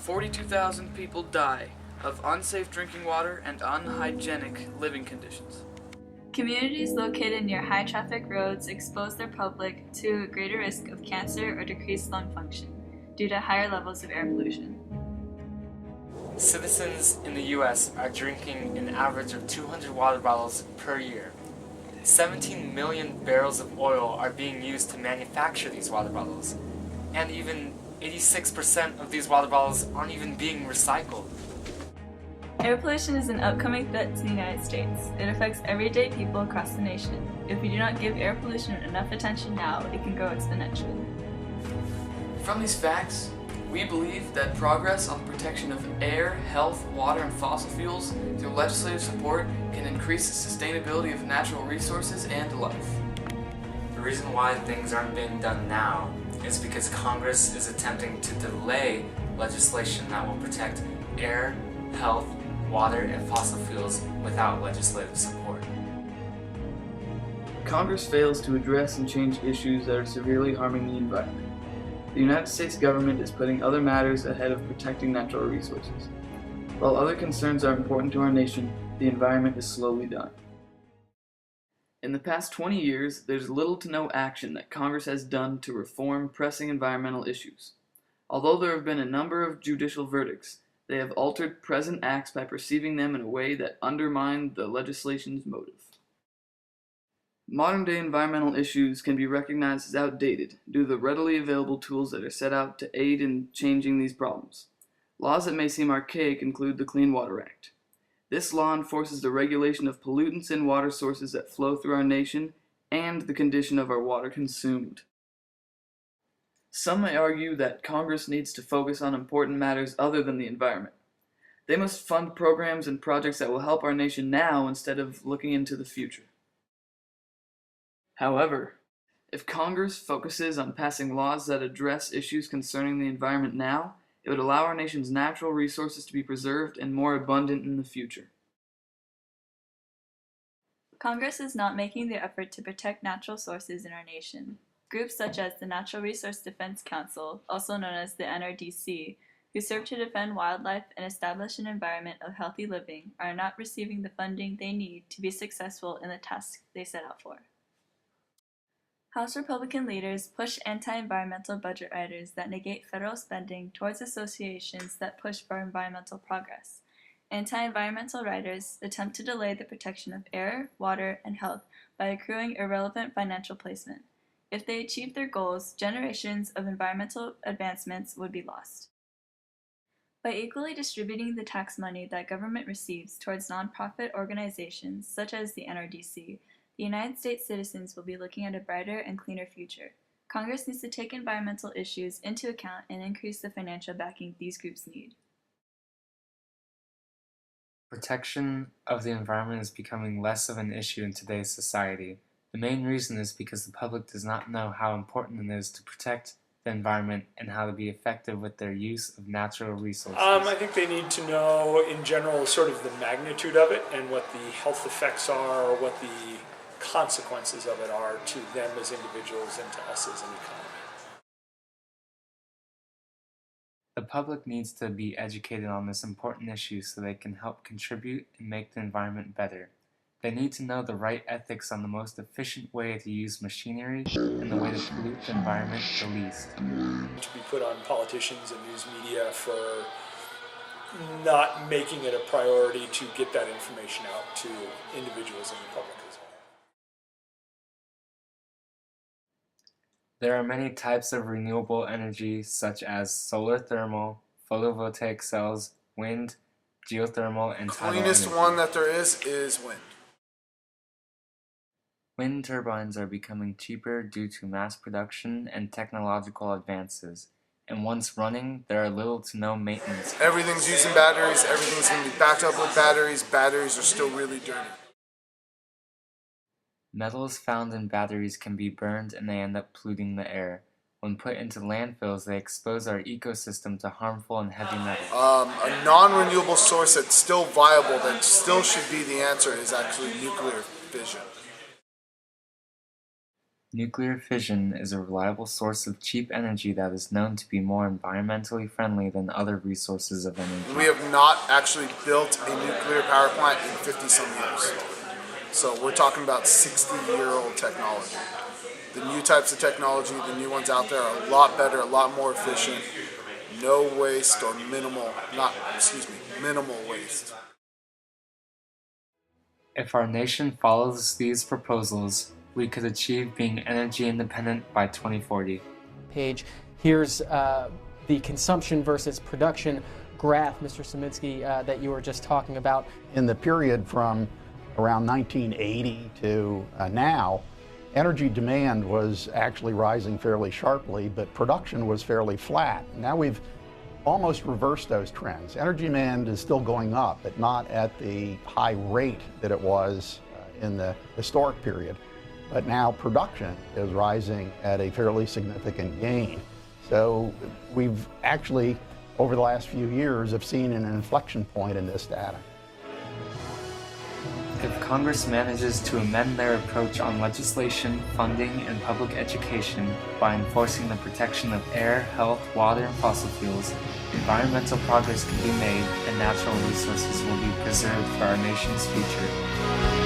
42,000 people die of unsafe drinking water and unhygienic living conditions. Communities located near high-traffic roads expose their public to a greater risk of cancer or decreased lung function due to higher levels of air pollution. Citizens in the U.S. are drinking an average of 200 water bottles per year. 17 million barrels of oil are being used to manufacture these water bottles, and even 86% of these water bottles aren't even being recycled. Air pollution is an upcoming threat to the United States. It affects everyday people across the nation. If we do not give air pollution enough attention now, it can grow exponentially. From these facts, we believe that progress on the protection of air, health, water, and fossil fuels through legislative support can increase the sustainability of natural resources and life. The reason why things aren't being done now is because Congress is attempting to delay legislation that will protect air, health, water, and fossil fuels without legislative support. Congress fails to address and change issues that are severely harming the environment. The United States government is putting other matters ahead of protecting natural resources. While other concerns are important to our nation, the environment is slowly dying. In the past 20 years, there's little to no action that Congress has done to reform pressing environmental issues. Although there have been a number of judicial verdicts, they have altered present acts by perceiving them in a way that undermine the legislation's motive. Modern-day environmental issues can be recognized as outdated due to the readily available tools that are set out to aid in changing these problems. Laws that may seem archaic include the Clean Water Act. This law enforces the regulation of pollutants in water sources that flow through our nation and the condition of our water consumed. Some may argue that Congress needs to focus on important matters other than the environment. They must fund programs and projects that will help our nation now instead of looking into the future. However, if Congress focuses on passing laws that address issues concerning the environment now, it would allow our nation's natural resources to be preserved and more abundant in the future. Congress is not making the effort to protect natural sources in our nation. Groups such as the Natural Resource Defense Council, also known as the NRDC, who serve to defend wildlife and establish an environment of healthy living, are not receiving the funding they need to be successful in the task they set out for. House Republican leaders push anti-environmental budget riders that negate federal spending towards associations that push for environmental progress. Anti-environmental riders attempt to delay the protection of air, water, and health by accruing irrelevant financial placement. If they achieve their goals, generations of environmental advancements would be lost. By equally distributing the tax money that government receives towards nonprofit organizations such as the NRDC, the United States citizens will be looking at a brighter and cleaner future. Congress needs to take environmental issues into account and increase the financial backing these groups need. Protection of the environment is becoming less of an issue in today's society. The main reason is because the public does not know how important it is to protect the environment and how to be effective with their use of natural resources. I think they need to know in general sort of the magnitude of it and what the health effects are or what the consequences of it are to them as individuals and to us as an economy. The public needs to be educated on this important issue so they can help contribute and make the environment better. They need to know the right ethics on the most efficient way to use machinery and the way to pollute the environment the least. It should be put on politicians and news media for not making it a priority to get that information out to individuals in the public as well. There are many types of renewable energy such as solar thermal, photovoltaic cells, wind, geothermal, and tidal energy. Cleanest one that there is wind. Wind turbines are becoming cheaper due to mass production and technological advances, and once running, there are little to no maintenance. Everything's using batteries, everything's going to be backed up with batteries. Batteries are still really dirty. Metals found in batteries can be burned and they end up polluting the air. When put into landfills, they expose our ecosystem to harmful and heavy metals. A non-renewable source that's still viable, that still should be the answer, is actually nuclear fission. Nuclear fission is a reliable source of cheap energy that is known to be more environmentally friendly than other resources of energy. We have not actually built a nuclear power plant in 50-some years. So we're talking about 60-year-old technology. The new types of technology, the new ones out there are a lot better, a lot more efficient, no waste or minimal waste. If our nation follows these proposals, we could achieve being energy independent by 2040. Page, here's the consumption versus production graph, Mr. Szyminski, that you were just talking about. In the period from around 1980 to now, energy demand was actually rising fairly sharply, but production was fairly flat. Now we've almost reversed those trends. Energy demand is still going up, but not at the high rate that it was in the historic period. But now production is rising at a fairly significant gain. So we've actually, over the last few years, have seen an inflection point in this data. If Congress manages to amend their approach on legislation, funding, and public education by enforcing the protection of air, health, water, and fossil fuels, environmental progress can be made and natural resources will be preserved for our nation's future.